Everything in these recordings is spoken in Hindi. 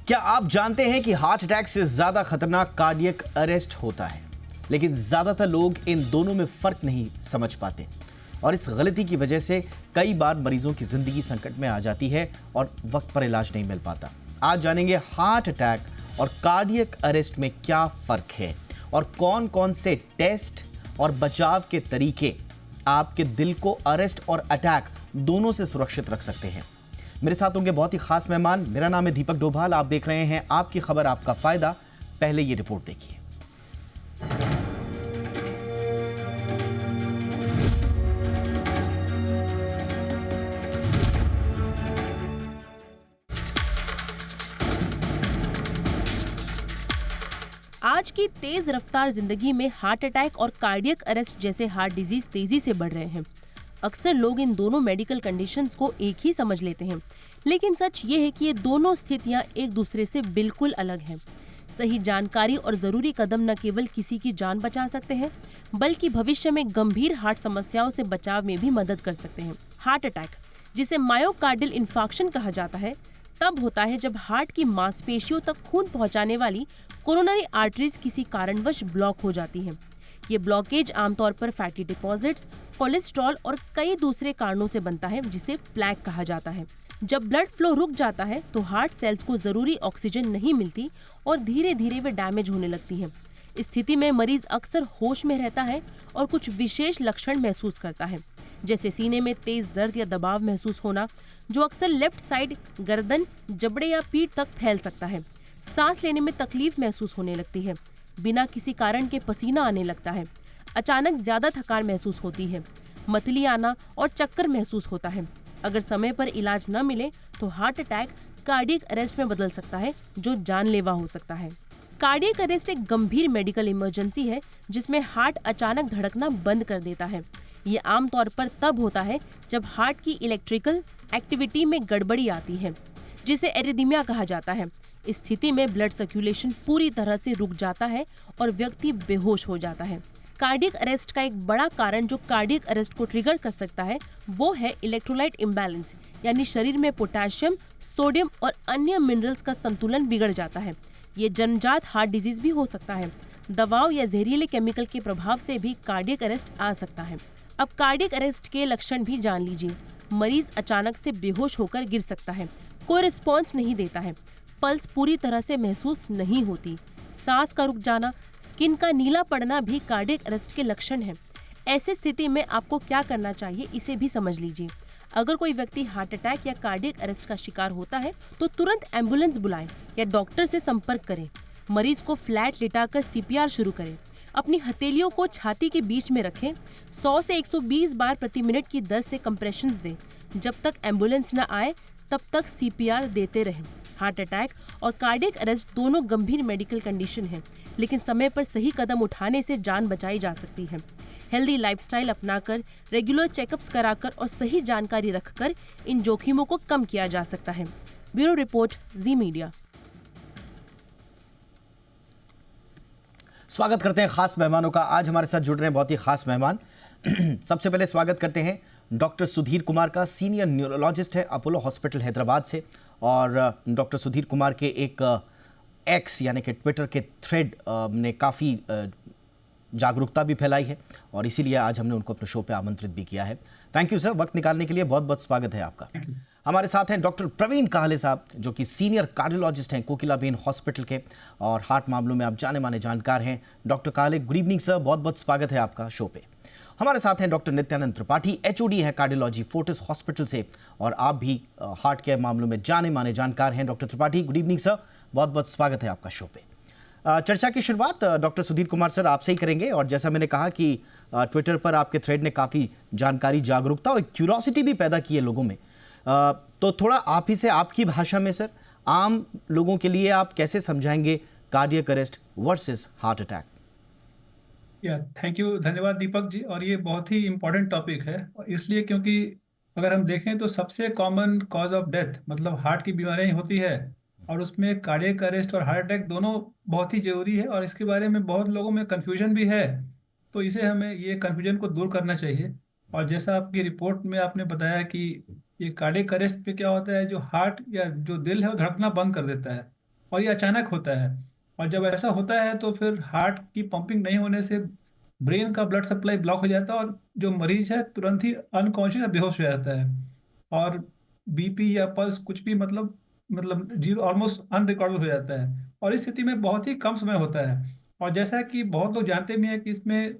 क्या आप जानते हैं कि हार्ट अटैक से ज्यादा खतरनाक कार्डियक अरेस्ट होता है? लेकिन ज्यादातर लोग इन दोनों में फर्क नहीं समझ पाते और इस गलती की वजह से कई बार मरीजों की जिंदगी संकट में आ जाती है और वक्त पर इलाज नहीं मिल पाता। आज जानेंगे हार्ट अटैक और कार्डियक अरेस्ट में क्या फर्क है और कौन कौन से टेस्ट और बचाव के तरीके आपके दिल को अरेस्ट और अटैक दोनों से सुरक्षित रख सकते हैं। मेरे साथ होंगे बहुत ही खास मेहमान। मेरा नाम है दीपक डोभाल, आप देख रहे हैं आपकी खबर आपका फायदा। पहले ये रिपोर्ट देखिए। आज की तेज रफ्तार जिंदगी में हार्ट अटैक और कार्डियक अरेस्ट जैसे हार्ट डिजीज तेजी से बढ़ रहे हैं। अक्सर लोग इन दोनों मेडिकल कंडीशंस को एक ही समझ लेते हैं, लेकिन सच ये है कि ये दोनों स्थितियां एक दूसरे से बिल्कुल अलग हैं। सही जानकारी और जरूरी कदम न केवल किसी की जान बचा सकते हैं, बल्कि भविष्य में गंभीर हार्ट समस्याओं से बचाव में भी मदद कर सकते हैं। हार्ट अटैक, जिसे मायोकार्डियल इंफार्क्शन कहा जाता है, तब होता है जब हार्ट की मांसपेशियों तक खून पहुंचाने वाली कोरोनरी आर्टरीज किसी कारणवश ब्लॉक हो जाती हैं। ये ब्लॉकेज आमतौर पर फैटी डिपॉजिट्स, कोलेस्ट्रॉल और कई दूसरे कारणों से बनता है, जिसे प्लेक कहा जाता है। जब ब्लड फ्लो रुक जाता है तो हार्ट सेल्स को जरूरी ऑक्सीजन नहीं मिलती और धीरे धीरे वे डैमेज होने लगती हैं। इस स्थिति में मरीज अक्सर होश में रहता है और कुछ विशेष लक्षण महसूस करता है, जैसे सीने में तेज दर्द या दबाव महसूस होना, जो अक्सर लेफ्ट साइड गर्दन, जबड़े या पीठ तक फैल सकता है। सांस लेने में तकलीफ महसूस होने लगती है, बिना किसी कारण के पसीना आने लगता है, अचानक ज्यादा थकान महसूस होती है, मतली आना और चक्कर महसूस होता है। अगर समय पर इलाज न मिले तो हार्ट अटैक कार्डियक अरेस्ट में बदल सकता है, जो जानलेवा हो सकता है। कार्डियक अरेस्ट एक गंभीर मेडिकल इमरजेंसी है जिसमें हार्ट अचानक धड़कना बंद कर देता है। ये आमतौर पर तब होता है जब हार्ट की इलेक्ट्रिकल एक्टिविटी में गड़बड़ी आती है, जिसे एरिथमिया कहा जाता है। इस स्थिति में ब्लड सर्कुलेशन पूरी तरह से रुक जाता है और व्यक्ति बेहोश हो जाता है। कार्डियक अरेस्ट का एक बड़ा कारण जो कार्डियक अरेस्ट को ट्रिगर कर सकता है वो है इलेक्ट्रोलाइट इम्बैलेंस, यानी शरीर में पोटेशियम, सोडियम और अन्य मिनरल्स का संतुलन बिगड़ जाता है। ये जन्मजात हार्ट डिजीज भी हो सकता है। दवाओं या जहरीले केमिकल के प्रभाव से भी कार्डियक अरेस्ट आ सकता है। अब कार्डियक अरेस्ट के लक्षण भी जान लीजिए। मरीज अचानक से बेहोश होकर गिर सकता है, कोई रिस्पॉन्स नहीं देता है, पल्स पूरी तरह से महसूस नहीं होती, सांस का रुक जाना, स्किन का नीला पड़ना भी कार्डियक अरेस्ट के लक्षण हैं। ऐसी स्थिति में आपको क्या करना चाहिए, इसे भी समझ लीजिए। अगर कोई व्यक्ति हार्ट अटैक या कार्डियक अरेस्ट का शिकार होता है तो तुरंत एम्बुलेंस बुलाएं या डॉक्टर से संपर्क करें। मरीज को फ्लैट लिटाकर सीपीआर शुरू करें। अपनी हथेलियों को छाती के बीच में रखें। 100 से 120 बार प्रति मिनट की दर से कंप्रेशंस दें। जब तक एम्बुलेंस न आए तब तक सीपीआर देते रहें। हार्ट अटैक और कार्डियक अरेस्ट दोनों गंभीर मेडिकल कंडीशन हैं, लेकिन समय पर सही कदम उठाने से जान बचाई जा सकती है। हेल्दी लाइफस्टाइल अपनाकर, रेगुलर चेकअप्स कराकर और सही जानकारी रखकर इन जोखिमों को कम किया जा सकता है। ब्यूरो रिपोर्ट, जी मीडिया। स्वागत करते हैं खास मेहमानों का। आज हमारे साथ जुड़ रहे हैं बहुत ही खास मेहमान। सबसे पहले स्वागत करते हैं डॉक्टर सुधीर कुमार का। सीनियर न्यूरोलॉजिस्ट है अपोलो हॉस्पिटल हैदराबाद से, और डॉक्टर सुधीर कुमार के एक एक्स यानी कि ट्विटर के थ्रेड ने काफ़ी जागरूकता भी फैलाई है और इसीलिए आज हमने उनको अपने शो पे आमंत्रित भी किया है। थैंक यू सर, वक्त निकालने के लिए बहुत बहुत स्वागत है आपका। हमारे साथ हैं डॉक्टर प्रवीण काहले साहब, जो कि सीनियर कार्डियोलॉजिस्ट हैं कोकिलाबेन हॉस्पिटल के और हार्ट मामलों में आप जाने माने जानकार हैं। डॉक्टर काहले, गुड इवनिंग सर, बहुत बहुत स्वागत है आपका शो पे। हमारे साथ हैं डॉक्टर नित्यानंद त्रिपाठी, एचओडी है कार्डियोलॉजी फोर्टिस हॉस्पिटल से, और आप भी हार्ट के मामलों में जाने माने जानकार हैं। Doctor Tripathi, good evening sir, बहुत बहुत स्वागत है आपका शो पे। चर्चा की शुरुआत डॉक्टर सुधीर कुमार सर आपसे ही करेंगे, और जैसा मैंने कहा कि ट्विटर पर आपके थ्रेड ने काफ़ी जानकारी, जागरूकता और क्यूरोसिटी भी पैदा की है लोगों में। तो थोड़ा आप ही से आपकी भाषा में सर, आम लोगों के लिए आप कैसे समझाएंगे cardiac arrest versus heart attack? Thank you, धन्यवाद दीपक जी। और ये बहुत ही इम्पोर्टेंट टॉपिक है, इसलिए क्योंकि अगर हम देखें तो सबसे कॉमन कॉज ऑफ डेथ मतलब हार्ट की बीमारियां होती है, और उसमें कार्डियक अरेस्ट और हार्ट अटैक दोनों बहुत ही जरूरी है, और इसके बारे में बहुत लोगों में कन्फ्यूजन भी है। तो इसे हमें ये कन्फ्यूजन को दूर करना चाहिए। और जैसा आपकी रिपोर्ट में आपने बताया कि ये कार्डियक अरेस्ट पे क्या होता है, जो हार्ट या जो दिल है वो धड़कना बंद कर देता है। और ये अचानक होता है। और जब ऐसा होता है तो फिर हार्ट की पंपिंग नहीं होने से ब्रेन का ब्लड सप्लाई ब्लॉक हो जाता है, और जो मरीज है तुरंत ही अनकॉन्शियस या बेहोश हो जाता है। और बीपी या पल्स कुछ भी मतलब जीरो, ऑलमोस्ट अनरिकॉर्डेबल हो जाता है। और इस स्थिति में बहुत ही कम समय होता है। और जैसा कि बहुत लोग जानते भी हैं कि इसमें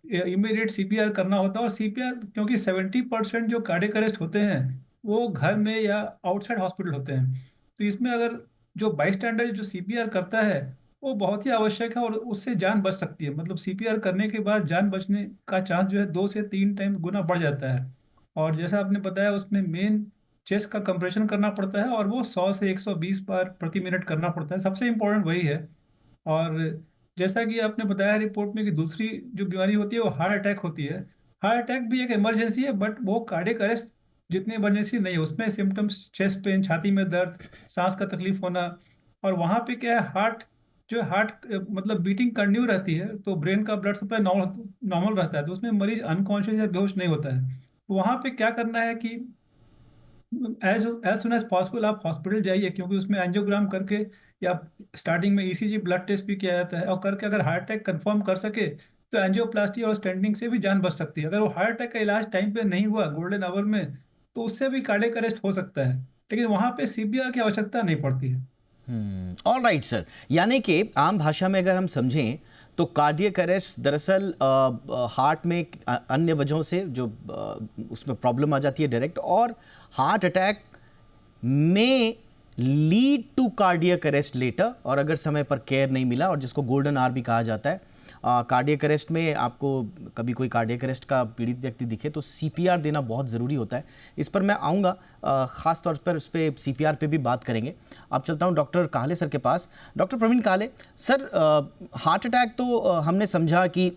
इमीडिएट सीपीआर करना होता है। और सीपीआर, क्योंकि 70% जो कार्डियक अरेस्ट होते हैं वो घर में या आउटसाइड हॉस्पिटल होते हैं, तो इसमें अगर जो बाईस्टैंडर जो सीपीआर करता है वो बहुत ही आवश्यक है, और उससे जान बच सकती है। मतलब सीपीआर करने के बाद जान बचने का चांस जो है 2 से 3 टाइम गुना बढ़ जाता है। और जैसा आपने बताया उसमें मेन चेस्ट का कंप्रेशन करना पड़ता है, और वो 100 से 120 बार प्रति मिनट करना पड़ता है। सबसे इम्पोर्टेंट वही है। और जैसा कि आपने बताया रिपोर्ट में कि दूसरी जो बीमारी होती है वो हार्ट अटैक होती है। हार्ट अटैक भी एक इमरजेंसी है, बट वो कार्डियक अरेस्ट जितनी इमरजेंसी नहीं है। उसमें सिम्टम्स चेस्ट पेन, छाती में दर्द, सांस का तकलीफ होना। और वहाँ पे क्या है, हार्ट जो हार्ट मतलब बीटिंग कंटिन्यू रहती है, तो ब्रेन का ब्लड सप्लाई नॉर्मल नॉर्मल रहता है, तो उसमें मरीज अनकॉन्शियस या बेहोश नहीं होता है। तो वहाँ पे क्या करना है कि as as soon as possible आप हॉस्पिटल जाइए, क्योंकि उसमें एंजियोग्राम करके या स्टार्टिंग में ईसीजी ब्लड टेस्ट भी किया जाता है, और करके अगर हार्ट अटैक कंफर्म कर सके तो एंजियोप्लास्टी और स्टेंटिंग से भी जान बच सकती है। अगर वो हार्ट अटैक का इलाज टाइम पे नहीं हुआ गोल्डन आवर में, तो उससे भी कार्डियक अरेस्ट हो सकता है, लेकिन वहाँ पे सीपीआर की आवश्यकता नहीं पड़ती है। ऑल राइट सर, यानी कि आम भाषा में अगर हम समझें तो कार्डियक अरेस्ट दरअसल हार्ट में अन्य वजहों से जो उसमें प्रॉब्लम आ जाती है डायरेक्ट, और हार्ट अटैक में lead to cardiac arrest later, और अगर समय पर केयर नहीं मिला, और जिसको गोल्डन आवर भी कहा जाता है। कार्डियक अरेस्ट में आपको कभी कोई कार्डियक अरेस्ट का पीड़ित व्यक्ति दिखे तो सीपीआर देना बहुत ज़रूरी होता है। इस पर मैं आऊँगा, ख़ास तौर पर इस पर सीपीआर पे भी बात करेंगे। अब चलता हूँ डॉक्टर काले सर के पास। डॉक्टर प्रवीण काले सर, हार्ट अटैक तो हमने समझा कि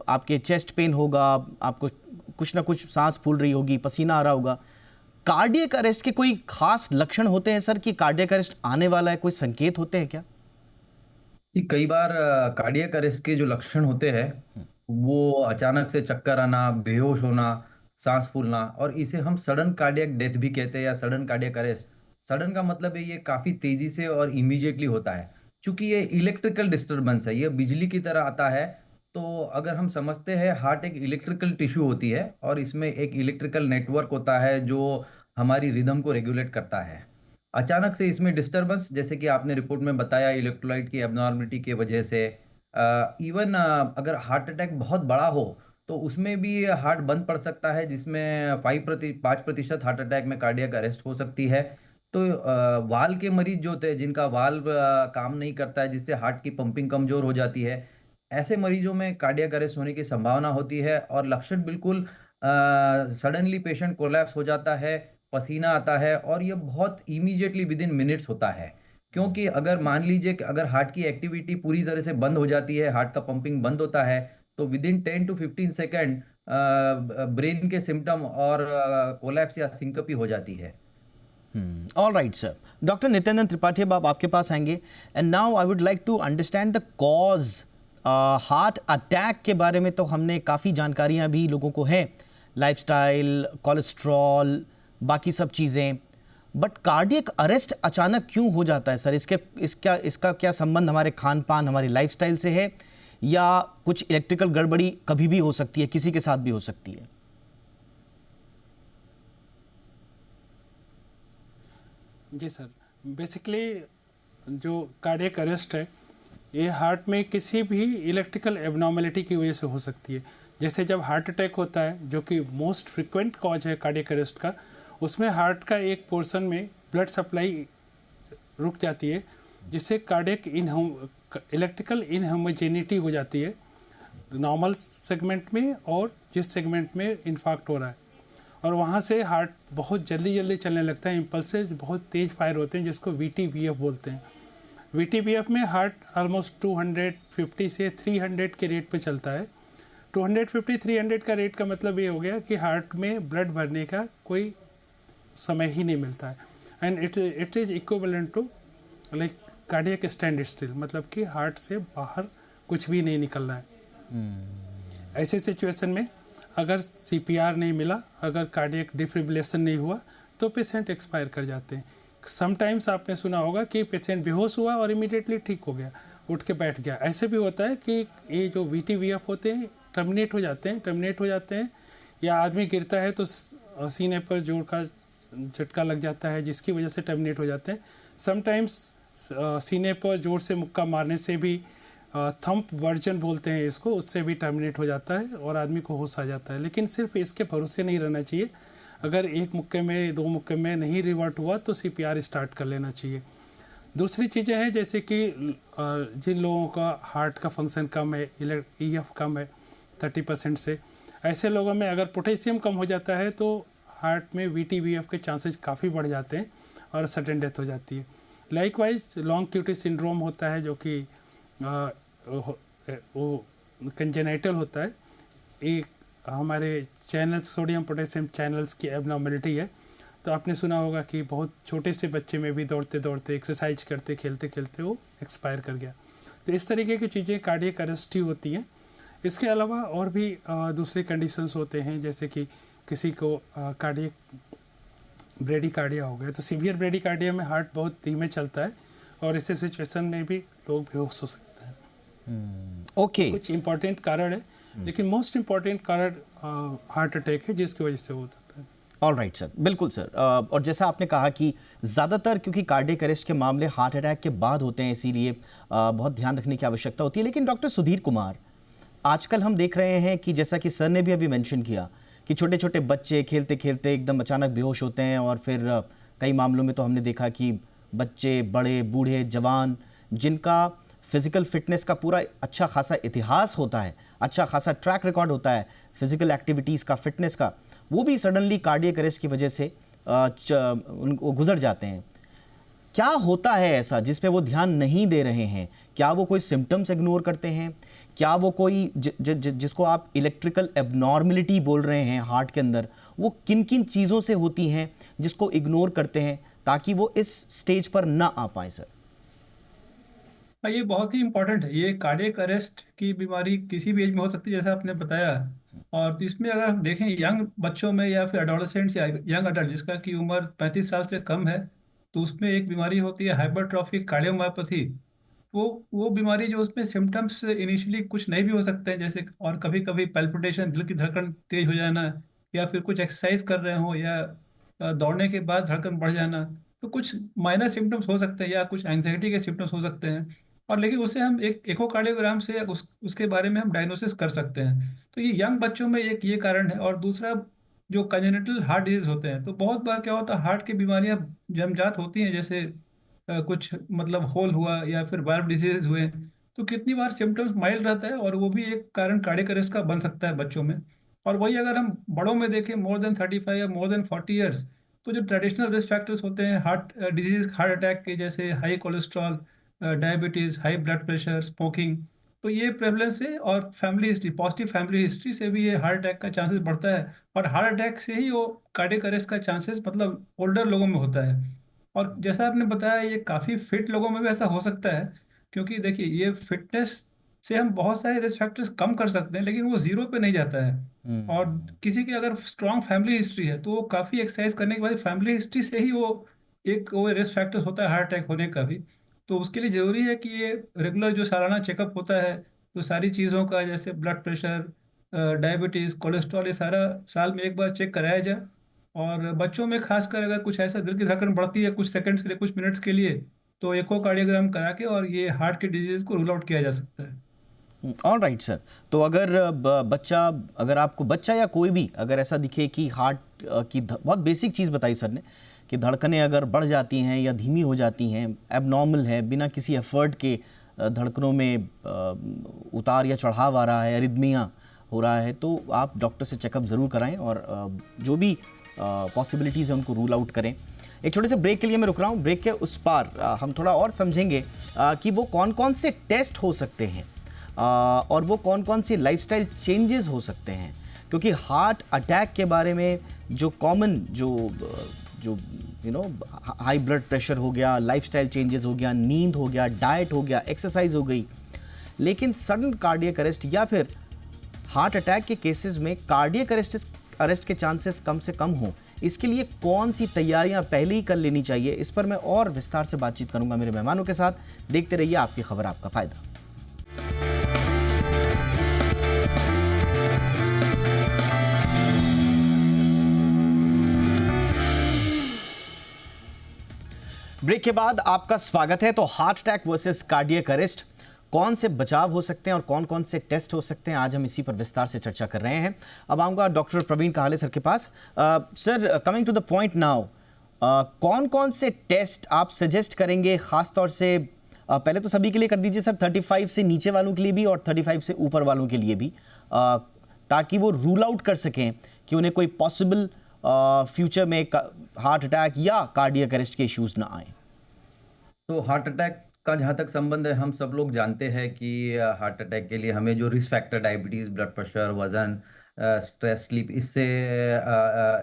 आपके चेस्ट पेन होगा, आपको कुछ ना कुछ सांस फूल रही होगी, पसीना आ रहा होगा। कार्डियक अरेस्ट के कोई खास लक्षण होते हैं सर कि कार्डियक अरेस्ट आने वाला है, कोई संकेत होते हैं क्या? जी, कई बार कार्डियक अरेस्ट के जो लक्षण होते हैं वो अचानक से चक्कर आना, बेहोश होना, सांस फूलना, और इसे हम सडन कार्डियक डेथ भी कहते हैं या सडन कार्डियक अरेस्ट। सडन का मतलब है ये काफी तेजी से और इमीडिएटली होता है। चूंकि ये इलेक्ट्रिकल डिस्टरबेंस है, ये बिजली की तरह आता है। तो अगर हम समझते हैं हार्ट एक इलेक्ट्रिकल टिश्यू होती है और इसमें एक इलेक्ट्रिकल नेटवर्क होता है जो हमारी रिदम को रेगुलेट करता है। अचानक से इसमें डिस्टरबेंस, जैसे कि आपने रिपोर्ट में बताया, इलेक्ट्रोलाइट की एब्नॉर्मलिटी की वजह से, इवन अगर हार्ट अटैक बहुत बड़ा हो तो उसमें भी हार्ट बंद पड़ सकता है, जिसमें 5% हार्ट अटैक में कार्डियक अरेस्ट हो सकती है। तो वाल्व के मरीज जो होते हैं जिनका वाल्व काम नहीं करता है, जिससे हार्ट की पंपिंग कमजोर हो जाती है, ऐसे मरीजों में कार्डियक अरेस्ट होने की संभावना होती है। और लक्षण बिल्कुल सडनली पेशेंट कोलैप्स हो जाता है, पसीना आता है, और ये बहुत इमीडिएटली विद इन मिनट्स होता है। क्योंकि अगर मान लीजिए कि अगर हार्ट की एक्टिविटी पूरी तरह से बंद हो जाती है, हार्ट का पंपिंग बंद होता है, तो within 10 to 15 second brain के सिम्टम और कोलैप्स या सिंकपी हो जाती है। All right sir, doctor Nityanand Tripathi, अब आप आपके पास आएंगे। And now I would like to understand the cause. Heart attack के बारे में तो हमने काफ़ी जानकारियां भी लोगों को हैं, लाइफस्टाइल, कोलेस्ट्रॉल, बाकी सब चीज़ें, बट कार्डियक अरेस्ट अचानक क्यों हो जाता है सर? इसका क्या संबंध हमारे खान पान, हमारी लाइफस्टाइल से है, या कुछ इलेक्ट्रिकल गड़बड़ी कभी भी हो सकती है, किसी के साथ भी हो सकती है? जी सर, बेसिकली जो कार्डियक अरेस्ट है ये हार्ट में किसी भी इलेक्ट्रिकल एबनॉर्मलिटी की वजह से हो सकती है। जैसे जब हार्ट अटैक होता है, जो कि मोस्ट फ्रिक्वेंट कॉज है कार्डियक अरेस्ट का, उसमें हार्ट का एक पोर्शन में ब्लड सप्लाई रुक जाती है, जिससे कार्डियक इलेक्ट्रिकल इनहोमोजेनिटी हो जाती है नॉर्मल सेगमेंट में और जिस सेगमेंट में इन्फाक्ट हो रहा है, और वहाँ से हार्ट बहुत जल्दी जल्दी चलने लगता है, इम्पल्सेस बहुत तेज़ फायर होते हैं, जिसको VTVF बोलते हैं। VTVF में हार्ट ऑलमोस्ट 250 से 300 के रेट पे चलता है। 250-300 का रेट का मतलब ये हो गया कि हार्ट में ब्लड भरने का कोई समय ही नहीं मिलता है, and it is equivalent to like cardiac standstill, मतलब कि हार्ट से बाहर कुछ भी नहीं निकल रहा है। ऐसे सिचुएशन में अगर CPR नहीं मिला, अगर कार्डियक डिफिब्रिलेशन नहीं हुआ, तो पेशेंट एक्सपायर कर जाते हैं। समटाइम्स आपने सुना होगा कि पेशेंट बेहोश हुआ और इमीडिएटली ठीक हो गया, उठ के बैठ गया। ऐसे भी होता है कि ये जो VTVF होते हैं टर्मिनेट हो जाते हैं या आदमी गिरता है तो सीने पर जोर का झटका लग जाता है जिसकी वजह से टर्मिनेट हो जाते हैं। समटाइम्स सीने पर जोर से मुक्का मारने से भी थंप वर्जन बोलते हैं इसको, उससे भी टर्मिनेट हो जाता है और आदमी को होश आ जाता है। लेकिन सिर्फ इसके भरोसे नहीं रहना चाहिए। अगर एक मुक्के में 2 मुक्के में नहीं रिवर्ट हुआ तो CPR स्टार्ट कर लेना चाहिए। दूसरी चीज़ें हैं जैसे कि जिन लोगों का हार्ट का फंक्शन कम है, EF कम है 30% से, ऐसे लोगों में अगर पोटेशियम कम हो जाता है तो हार्ट में VTVF के चांसेस काफ़ी बढ़ जाते हैं और सडन डेथ हो जाती है। लाइकवाइज लॉन्ग क्यूटी सिंड्रोम होता है जो कि वो कंजेनाइटल होता है, एक हमारे चैनल्स सोडियम पोटेशियम चैनल्स की एबनॉर्मेलिटी है। तो आपने सुना होगा कि बहुत छोटे से बच्चे में भी दौड़ते दौड़ते एक्सरसाइज करते खेलते खेलते वो एक्सपायर कर गया। तो इस तरीके की चीज़ें कार्डियक अरेस्ट ही होती हैं। इसके अलावा और भी दूसरे कंडीशंस होते हैं जैसे कि किसी को कार्डियक ब्रेडिकार्डिया हो गया तो सीवियर ब्रेडिकार्डिया में हार्ट बहुत धीमे चलता है और ऐसे सिचुएशन में भी लोग बेहोश हो सकते हैं। ओके, कुछ इंपॉर्टेंट कारण है लेकिन मोस्ट इम्पॉर्टेंट कारण हार्ट अटैक है जिसकी वजह से होता है। ऑल राइट सर, बिल्कुल सर। और जैसा आपने कहा कि ज़्यादातर क्योंकि कार्डियक अरेस्ट के मामले हार्ट अटैक के बाद होते हैं, इसीलिए बहुत ध्यान रखने की आवश्यकता होती है। लेकिन डॉक्टर सुधीर कुमार, आजकल हम देख रहे हैं कि जैसा कि सर ने भी अभी मेंशन किया कि छोटे छोटे बच्चे खेलते खेलते एकदम अचानक बेहोश होते हैं और फिर कई मामलों में तो हमने देखा कि बच्चे, बड़े, बूढ़े, जवान जिनका फिज़िकल फिटनेस का पूरा अच्छा खासा इतिहास होता है, अच्छा खासा ट्रैक रिकॉर्ड होता है फिज़िकल एक्टिविटीज़ का, फिटनेस का, वो भी सडनली कार्डियक अरेस्ट की वजह से उनको गुजर जाते हैं। क्या होता है ऐसा जिस पे वो ध्यान नहीं दे रहे हैं? क्या वो कोई सिम्टम्स इग्नोर करते हैं? क्या वो कोई जिसको आप इलेक्ट्रिकल एबनॉर्मलिटी बोल रहे हैं हार्ट के अंदर, वो किन किन चीज़ों से होती हैं जिसको इग्नोर करते हैं ताकि वो इस स्टेज पर ना आ पाए सर? ये बहुत ही इंपॉर्टेंट है। ये कार्डियक अरेस्ट की बीमारी किसी भी एज में हो सकती है जैसा आपने बताया। और इसमें अगर हम देखें यंग बच्चों में या फिर एडोलेसेंट्स या यंग अडल्ट जिसका की उम्र 35 साल से कम है तो उसमें एक बीमारी होती है हाइपरट्रॉफिक कार्डियोमायोपैथी। वो बीमारी जो उसमें सिम्टम्स इनिशियली कुछ नहीं भी हो सकते हैं जैसे, और कभी कभी पैल्पिटेशन, दिल की धड़कन तेज हो जाना, या फिर कुछ एक्सरसाइज कर रहे हो या दौड़ने के बाद धड़कन बढ़ जाना, तो कुछ माइनर सिम्टम्स हो सकते हैं या कुछ एंग्जाइटी के सिम्टम्स हो सकते हैं। और लेकिन उसे हम एक इकोकार्डियोग्राम से उसके बारे में हम डायग्नोसिस कर सकते हैं। तो ये यंग बच्चों में एक ये कारण है। और दूसरा जो कंजेनिटल हार्ट डिजीज होते हैं, तो बहुत बार क्या होता है हार्ट की बीमारियां जन्मजात होती हैं, जैसे कुछ मतलब होल हुआ या फिर वाल्व डिजीज हुए, तो कितनी बार सिम्टम्स माइल्ड रहता है और वो भी एक कारण कार्डियक अरेस्ट का बन सकता है बच्चों में। और वही अगर हम बड़ों में देखें मोर देन 35 या मोर देन 40 ईयर्स, तो जो ट्रेडिशनल रिस्क फैक्टर्स होते हैं हार्ट डिजीज, हार्ट अटैक के, जैसे high cholesterol, diabetes, high blood pressure, smoking, तो ये प्रेवलेंस है। और family history, positive family history से भी ये हार्ट अटैक का चांसेस बढ़ता है। और हार्ट अटैक से ही वो कार्डियक अरेस्ट का चांसेस मतलब ओल्डर लोगों में होता है। और जैसा आपने बताया ये काफ़ी फिट लोगों में भी ऐसा हो सकता है, क्योंकि देखिए ये फिटनेस से हम बहुत सारे रिस्क फैक्टर्स कम कर सकते हैं लेकिन वो जीरो पे नहीं जाता है। और किसी की अगर स्ट्रॉन्ग फैमिली हिस्ट्री है तो वो काफ़ी एक्सरसाइज करने के बाद फैमिली हिस्ट्री से ही वो रिस्क फैक्टर्स होता है हार्ट अटैक होने का भी। तो उसके लिए ज़रूरी है कि ये रेगुलर जो सालाना चेकअप होता है तो सारी चीज़ों का, जैसे ब्लड प्रेशर, डायबिटीज़, कोलेस्ट्रॉल, ये सारा साल में एक बार चेक कराया जाए। और बच्चों में खासकर अगर कुछ ऐसा दिल की धड़कन बढ़ती है कुछ सेकंड्स के लिए, कुछ मिनट्स के लिए, तो इकोकार्डियोग्राम करा के और ये हार्ट की डिजीज़ को रूल आउट किया जा सकता है। All right sir. तो अगर बच्चा, अगर आपको बच्चा या कोई भी अगर ऐसा दिखे कि हार्ट की बहुत बेसिक चीज़ बताई सर ने कि धड़कनें अगर बढ़ जाती हैं या धीमी हो जाती हैं, एबनॉर्मल है, बिना किसी एफर्ट के धड़कनों में उतार या चढ़ाव आ रहा है, अरिदमिया हो रहा है, तो आप डॉक्टर से चेकअप ज़रूर कराएं और जो भी पॉसिबिलिटीज़ हैं उनको रूल आउट करें। एक छोटे से ब्रेक के लिए मैं रुक रहा हूँ। ब्रेक के उस पार हम थोड़ा और समझेंगे कि वो कौन कौन से टेस्ट हो सकते हैं और वो कौन कौन से लाइफस्टाइल चेंजेस हो सकते हैं, क्योंकि हार्ट अटैक के बारे में जो कॉमन जो हाई ब्लड प्रेशर हो गया, लाइफस्टाइल चेंजेस हो गया, नींद हो गया, डाइट हो गया, एक्सरसाइज हो गई, लेकिन सडन कार्डियक अरेस्ट या फिर हार्ट अटैक के केसेस में कार्डियक अरेस्ट के चांसेस कम से कम हों, इसके लिए कौन सी तैयारियां पहले ही कर लेनी चाहिए, इस पर मैं और विस्तार से बातचीत करूंगा मेरे मेहमानों के साथ। देखते रहिए आपकी खबर आपका फायदा। ब्रेक के बाद आपका स्वागत है। तो heart attack versus cardiac arrest, कौन से बचाव हो सकते हैं और कौन कौन से टेस्ट हो सकते हैं, आज हम इसी पर विस्तार से चर्चा कर रहे हैं। अब आऊँगा डॉक्टर प्रवीण कहाले सर के पास। Sir, coming to the point now, कौन कौन से टेस्ट आप सजेस्ट करेंगे, ख़ास तौर से पहले तो सभी के लिए कर दीजिए सर, 35 से नीचे वालों के लिए भी और 35 से ऊपर वालों के लिए भी, ताकि वो रूल आउट कर सकें कि उन्हें कोई पॉसिबल फ्यूचर में हार्ट अटैक या कार्डियक अरेस्ट के इश्यूज ना आए। तो हार्ट अटैक का जहाँ तक संबंध है, हम सब लोग जानते हैं कि हार्ट अटैक के लिए हमें जो risk factor, diabetes, blood pressure, वजन, स्ट्रेस, स्लीप, इससे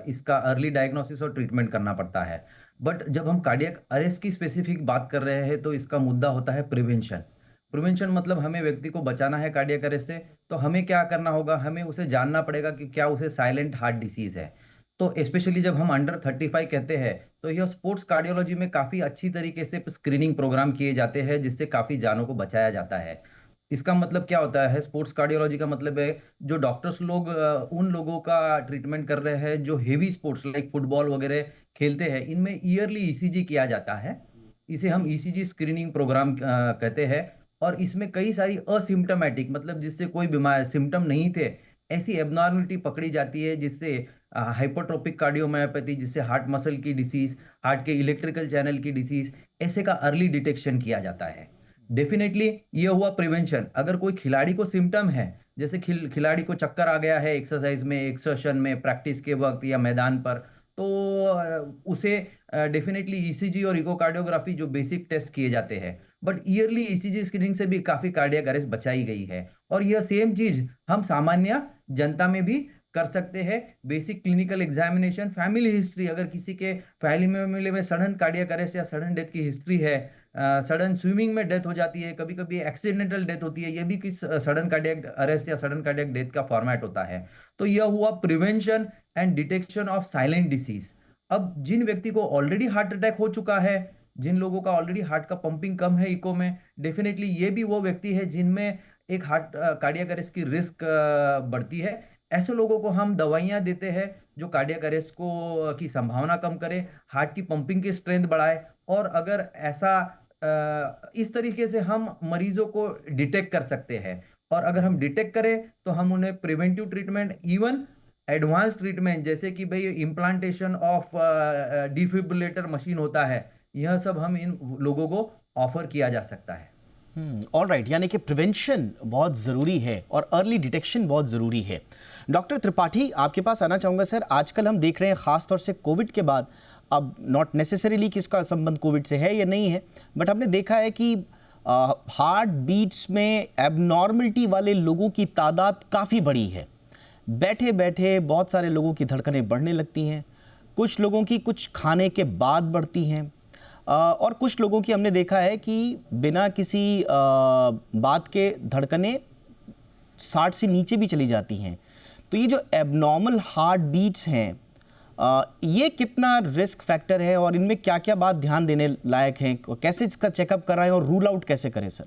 इसका अर्ली डायग्नोसिस और ट्रीटमेंट करना पड़ता है। बट जब हम कार्डियक अरेस्ट की स्पेसिफिक बात कर रहे हैं तो इसका मुद्दा होता है प्रिवेंशन। प्रिवेंशन मतलब हमें व्यक्ति को बचाना है कार्डियक अरेस्ट से, तो हमें क्या करना होगा, हमें उसे जानना पड़ेगा कि क्या उसे साइलेंट हार्ट डिसीज़ है। तो स्पेशली जब हम अंडर 35 कहते हैं, तो यह स्पोर्ट्स कार्डियोलॉजी में काफ़ी अच्छी तरीके से स्क्रीनिंग प्रोग्राम किए जाते हैं, जिससे काफ़ी जानों को बचाया जाता है। इसका मतलब क्या होता है, स्पोर्ट्स कार्डियोलॉजी का मतलब है जो डॉक्टर्स लोग उन लोगों का ट्रीटमेंट कर रहे हैं जो हेवी स्पोर्ट्स लाइक फुटबॉल वगैरह खेलते हैं, इनमें ईयरली ईसीजी किया जाता है। इसे हम ईसीजी स्क्रीनिंग प्रोग्राम कहते हैं। और इसमें कई सारी असिम्टोमेटिक, मतलब जिससे कोई बीमार सिम्टम नहीं थे, ऐसी एबनॉर्मलिटी पकड़ी जाती है, जिससे हाइपोट्रोपिक कार्डियोमायोपैथी, जिससे हार्ट मसल की डिसीज, हार्ट के इलेक्ट्रिकल चैनल की डिसीज, ऐसे का अर्ली डिटेक्शन किया जाता है। डेफिनेटली ये हुआ प्रिवेंशन। अगर कोई खिलाड़ी को सिम्टम है, जैसे खिलाड़ी को चक्कर आ गया है एक्सरसाइज में, एक्सर्शन में, प्रैक्टिस के वक्त या मैदान पर, तो उसे डेफिनेटली ईसीजी और इकोकार्डियोग्राफी जो बेसिक टेस्ट किए जाते हैं। बट ईयरली ईसीजी स्क्रीनिंग से भी काफी कार्डियक अरेस्ट बचाई गई है। और यह सेम चीज हम सामान्य जनता में भी कर सकते हैं। Basic clinical examination, family history, अगर किसी के फैमिली में सडन कार्डियक अरेस्ट या सडन डेथ की हिस्ट्री है, सडन स्विमिंग में डेथ हो जाती है, कभी कभी एक्सीडेंटल डेथ होती है, ये भी किस सडन कार्डियक अरेस्ट या सडन कार्डियक डेथ का फॉर्मेट होता है। तो यह हुआ prevention and detection of silent disease. अब जिन व्यक्ति को ऑलरेडी हार्ट अटैक हो चुका है, जिन लोगों का ऑलरेडी हार्ट का पंपिंग कम है इको में, डेफिनेटली ये भी वो व्यक्ति है जिनमें एक हार्ट कार्डियक अरेस्ट की रिस्क बढ़ती है। ऐसे लोगों को हम दवाइयां देते हैं जो कार्डियक अरेस्ट को की संभावना कम करे, हार्ट की पंपिंग की स्ट्रेंथ बढ़ाए। और अगर ऐसा इस तरीके से हम मरीजों को डिटेक्ट कर सकते हैं। और अगर हम डिटेक्ट करें तो हम उन्हें preventive treatment, even advance treatment, जैसे कि भाई इम्प्लांटेशन ऑफ डिफिब्रिलेटर मशीन होता है, यह सब हम इन लोगों को ऑफर किया जा सकता है। ऑलराइट, यानी कि प्रिवेंशन बहुत ज़रूरी है और अर्ली डिटेक्शन बहुत ज़रूरी है। डॉक्टर त्रिपाठी, आपके पास आना चाहूँगा सर। आजकल हम देख रहे हैं, ख़ास तौर से कोविड के बाद, अब नॉट नेसेसरीली कि इसका संबंध कोविड से है या नहीं है, बट हमने देखा है कि हार्ट बीट्स में एबनॉर्मलिटी वाले लोगों की तादाद काफ़ी बड़ी है। बैठे बैठे बहुत सारे लोगों की धड़कनें बढ़ने लगती हैं, कुछ लोगों की कुछ खाने के बाद बढ़ती हैं, और कुछ लोगों की हमने देखा है कि बिना किसी बात के धड़कनें 60 से नीचे भी चली जाती हैं। तो ये जो एबनॉर्मल हार्ट बीट्स हैं, ये कितना रिस्क फैक्टर है और इनमें क्या क्या बात ध्यान देने लायक हैं, और कैसे इसका चेकअप कराएं और रूल आउट कैसे करें सर?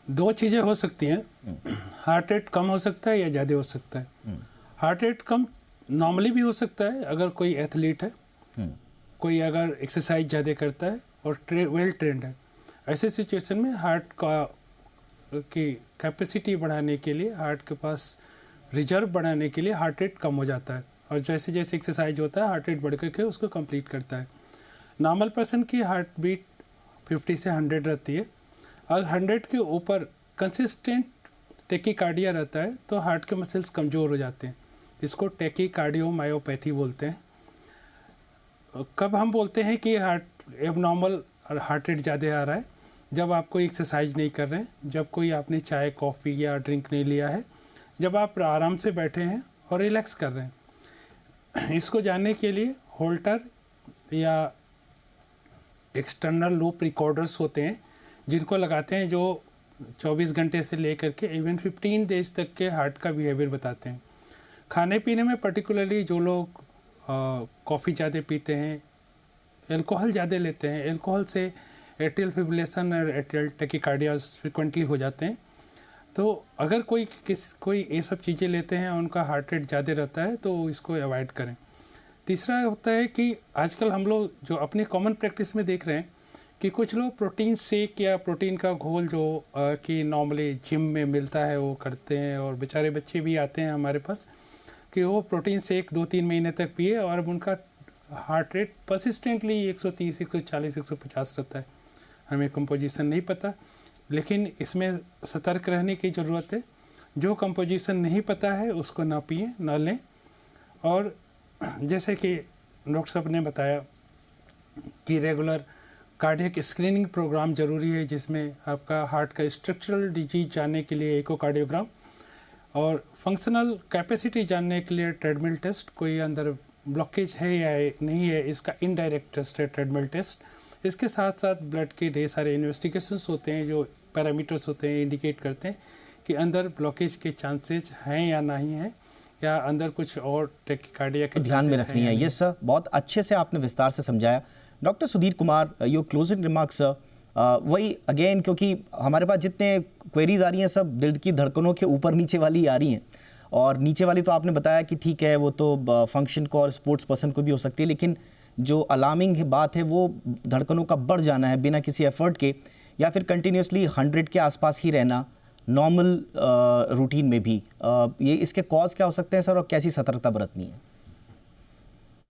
दो चीज़ें हो सकती हैं। हार्ट रेट कम हो सकता है या ज़्यादा हो सकता है। हार्ट रेट कम नॉर्मली भी हो सकता है अगर कोई एथलीट है, कोई अगर एक्सरसाइज ज़्यादा करता है और वेल ट्रेंड है। ऐसे सिचुएशन में हार्ट की कैपेसिटी बढ़ाने के लिए, हार्ट के पास रिजर्व बढ़ाने के लिए हार्ट रेट कम हो जाता है, और जैसे जैसे एक्सरसाइज होता है हार्ट रेट बढ़ करके उसको कंप्लीट करता है। नॉर्मल पर्सन की हार्ट बीट 50 से 100 रहती है। अगर 100 के ऊपर कंसिस्टेंट टेकीकार्डिया रहता है तो हार्ट के मसल्स कमज़ोर हो जाते हैं। इसको टेकीकार्डियोमायोपैथी बोलते हैं। कब हम बोलते हैं कि हार्ट एबनॉर्मल और हार्ट रेट ज़्यादा आ रहा है? जब आप कोई एक्सरसाइज नहीं कर रहे हैं, जब कोई आपने चाय कॉफ़ी या ड्रिंक नहीं लिया है, जब आप आराम से बैठे हैं और रिलैक्स कर रहे हैं। इसको जानने के लिए होल्टर या एक्सटर्नल लूप रिकॉर्डर्स होते हैं जिनको लगाते हैं, जो 24 घंटे से लेकर के इवन 15 डेज तक के हार्ट का बिहेवियर बताते हैं। खाने पीने में पर्टिकुलरली जो लोग कॉफ़ी ज़्यादा पीते हैं, अल्कोहल ज़्यादा लेते हैं, अल्कोहल से एट्रियल फिब्रिलेशन और एट्रियल टैकीकार्डियाज फ्रिक्वेंटली हो जाते हैं। तो अगर कोई ये सब चीज़ें लेते हैं और उनका हार्ट रेट ज़्यादा रहता है तो इसको अवॉइड करें। तीसरा होता है कि आजकल हम लोग जो अपने कॉमन प्रैक्टिस में देख रहे हैं कि कुछ लोग प्रोटीन शेक या प्रोटीन का घोल जो कि नॉर्मली जिम में मिलता है वो करते हैं, और बेचारे बच्चे भी आते हैं हमारे पास कि वो प्रोटीन शेक 2-3 महीने तक पिए और अब उनका हार्ट रेट परसिस्टेंटली 130, 140, 150 रहता है। हमें कंपोजिशन नहीं पता, लेकिन इसमें सतर्क रहने की ज़रूरत है। जो कंपोजिशन नहीं पता है उसको ना पिए ना लें। और जैसे कि डॉक्टर साहब ने बताया कि रेगुलर कार्डियक स्क्रीनिंग प्रोग्राम ज़रूरी है, जिसमें आपका हार्ट का स्ट्रक्चरल डिजीज जानने के लिए इकोकार्डियोग्राम और फंक्शनल कैपेसिटी जानने के लिए ट्रेडमिल टेस्ट, कोई अंदर ब्लॉकेज है या नहीं है इसका इनडायरेक्ट टेस्ट है ट्रेडमिल टेस्ट। इसके साथ साथ ब्लड के ढेर सारे इन्वेस्टिगेशंस होते हैं जो पैरामीटर्स होते हैं इंडिकेट करते हैं कि अंदर ब्लॉकेज के चांसेस हैं या नहीं है, या अंदर कुछ और टैकीकार्डिया के ध्यान में रखनी है। ये सर बहुत अच्छे से आपने विस्तार से समझाया। Doctor Sudhir Kumar, your closing remarks sir. वही अगेन, क्योंकि हमारे पास जितने क्वेरीज आ रही हैं सब दिल की धड़कनों के ऊपर नीचे वाली आ रही हैं, और नीचे वाली तो आपने बताया कि ठीक है वो तो फंक्शन को और स्पोर्ट्स पर्सन को भी हो सकती है, लेकिन जो अलार्मिंग बात है वो धड़कनों का बढ़ जाना है बिना किसी एफर्ट के, या फिर कंटिन्यूसली 100 के आसपास ही रहना नॉर्मल रूटीन में भी। ये इसके कॉज क्या हो सकते हैं सर, और कैसी सतर्कता बरतनी है?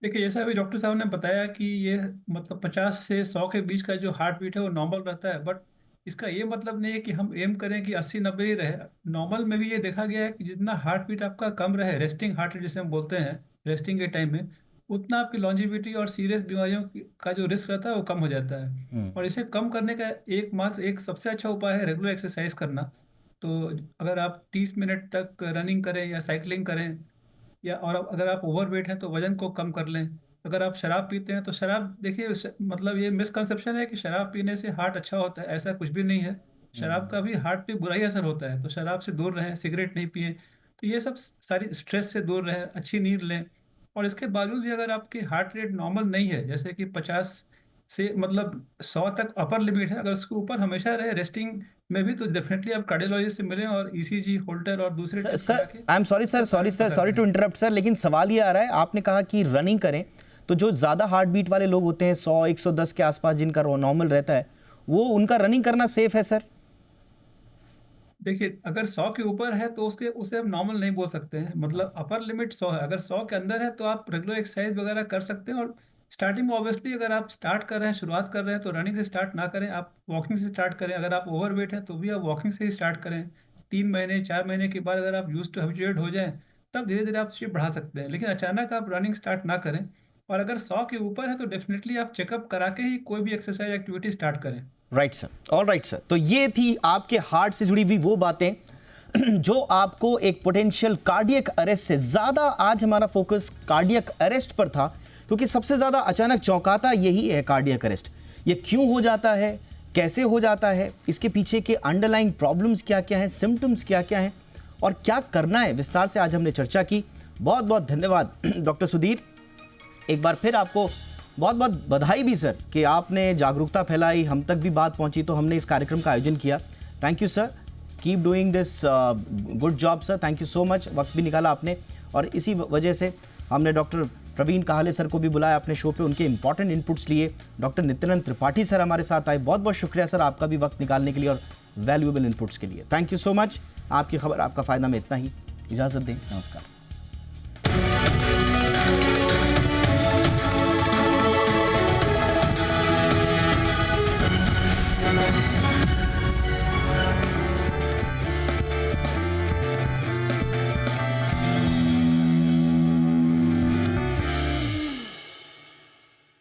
देखिए, जैसा अभी डॉक्टर साहब ने बताया कि ये मतलब 50 से 100 के बीच का जो हार्ट बीट है वो नॉर्मल रहता है, बट इसका ये मतलब नहीं है कि हम एम करें कि 80-90 ही रहे। नॉर्मल में भी ये देखा गया है कि जितना हार्ट बीट आपका कम रहे, रेस्टिंग हार्ट रेट जिसे हम बोलते हैं, रेस्टिंग के टाइम में, उतना आपकी लॉन्जिविटी और सीरियस बीमारियों का जो रिस्क रहता है वो कम हो जाता है। और इसे कम करने का एक सबसे अच्छा उपाय है रेगुलर एक्सरसाइज करना। तो अगर आप 30 मिनट तक रनिंग करें या साइकिलिंग करें, या और अगर आप ओवरवेट हैं तो वजन को कम कर लें। अगर आप शराब पीते हैं तो शराब, देखिए मतलब ये मिसकंसेप्शन है कि शराब पीने से हार्ट अच्छा होता है, ऐसा कुछ भी नहीं है। शराब का भी हार्ट पे बुरा ही असर होता है, तो शराब से दूर रहें, सिगरेट नहीं पिए। तो ये सब सारी स्ट्रेस से दूर रहें, अच्छी नींद लें। और इसके बावजूद भी अगर आपकी हार्ट रेट नॉर्मल नहीं है, जैसे कि 50 से मतलब 100 तक अपर लिमिट है, अगर उसके ऊपर हमेशा रहे रेस्टिंग में भी, तो डेफिनेटली आप कार्डियोलॉजिस्ट से मिलें और ईसीजी, होल्टर और दूसरे टेस्ट करा के। I am sorry to interrupt sir, लेकिन सवाल ये आ रहा है, आपने कहा कि रनिंग करें, तो जो ज़्यादा हार्ट बीट वाले लोग होते हैं 100-110 के आसपास जिनका नॉर्मल रहता है, वो उनका रनिंग करना सेफ है सर? देखिए, अगर 100 के ऊपर है तो उसे हम नॉर्मल नहीं बोल सकते हैं, मतलब अपर लिमिट 100 है। अगर 100 के अंदर है तो आप रेगुलर एक्सरसाइज वगैरह कर सकते हैं। और स्टार्टिंग में ऑब्वियसली अगर आप स्टार्ट कर रहे हैं, शुरुआत कर रहे हैं, तो रनिंग से स्टार्ट ना करें, आप वॉकिंग से स्टार्ट करें। अगर आप ओवरवेट हैं तो भी आप वॉकिंग से ही स्टार्ट करें। 3 महीने 4 महीने के बाद अगर आप यूज टू हैबिचुएट हो जाएं, तब धीरे धीरे आप स्पीड बढ़ा सकते हैं, लेकिन अचानक आप रनिंग स्टार्ट ना करें। और अगर 100 के ऊपर है तो डेफिनेटली आप चेकअप करा के ही कोई भी एक्सरसाइज एक्टिविटी स्टार्ट करें। Right sir, all right sir. तो ये थी आपके हार्ट से जुड़ी हुई वो बातें जो आपको एक पोटेंशियल कार्डियक अरेस्ट से ज़्यादा, आज हमारा फोकस कार्डियक अरेस्ट पर था, क्योंकि सबसे ज़्यादा अचानक चौंकाता यही है कार्डियक अरेस्ट। ये क्यों हो जाता है, कैसे हो जाता है, इसके पीछे के अंडरलाइंग प्रॉब्लम्स क्या क्या हैं, सिम्टम्स क्या क्या हैं, और क्या करना है, विस्तार से आज हमने चर्चा की। बहुत बहुत धन्यवाद डॉक्टर सुधीर। एक बार फिर आपको बहुत बहुत बधाई भी सर कि आपने जागरूकता फैलाई, हम तक भी बात पहुंची, तो हमने इस कार्यक्रम का आयोजन किया। Thank you sir, keep doing this good job sir, thank you so much. वक्त भी निकाला आपने, और इसी वजह से हमने डॉक्टर प्रवीण काहले सर को भी बुलाया अपने शो पे, उनके इंपॉर्टेंट इनपुट्स लिए। डॉक्टर नित्यानंद त्रिपाठी सर हमारे साथ आए। बहुत बहुत शुक्रिया सर आपका भी वक्त निकालने के लिए और वैल्यूएबल इनपुट्स के लिए। Thank you so much. आपकी खबर आपका फ़ायदा में इतना ही। इजाज़त दें, नमस्कार।